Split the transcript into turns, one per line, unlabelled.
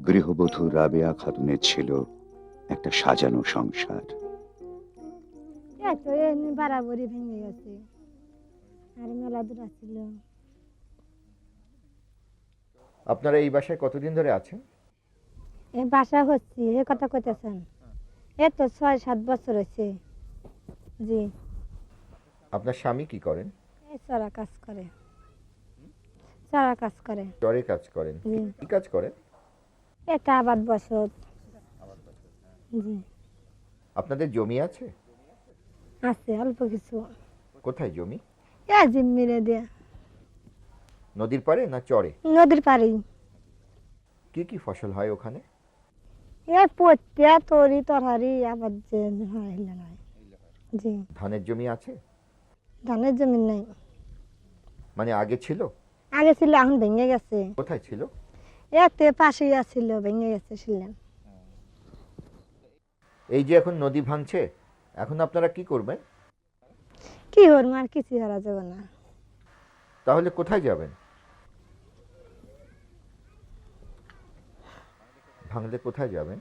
গৃহবধূ রাবেয়া খাতুনের ছিল একটা সাজানো সংসার।
এত এমনি বাড়াবাড়ি ভেঙে গেছে, আর মেলা দূর ছিল।
আপনারা এই বাসায় কতদিন ধরে আছেন?
এ বাসা হচ্ছে এ কথা কইতেছেন, এ তো 6-7 বছর হয়েছে। জি।
আপনার স্বামী কি করেন?
এই চড়া কাজ করে, চড়া কাজ করে।
চরে কাজ করেন?
জি।
কি কাজ করেন?
এটা আবাদ বসত। জি।
আপনাদের জমি আছে?
আছে অল্প কিছু।
কোথায় জমি?
এ জিম্মিরে দিয়ে
নদীর পাড়ে না চরে?
নদীর পাড়ি।
কি কি ফসল হয় ওখানে?
এ পত্যা তরি তরহারি আবাদ যে হয় এগুলো নয়। জি।
ধানের জমি আছে?
ধানের জমি নাই।
মানে আগে ছিল?
আগে ছিল, এখন ভেঙে গেছে।
কোথায় ছিল?
এতে পাশেই আছিল, ভেঙে গেছে ছিলেন।
এই যে এখন নদী ভাঙছে, এখন আপনারা কি করবেন?
কি হরম, আর কিছু হারা যাবে না।
তাহলে কোথায় যাবেন? ভাঙলে কোথায় যাবেন?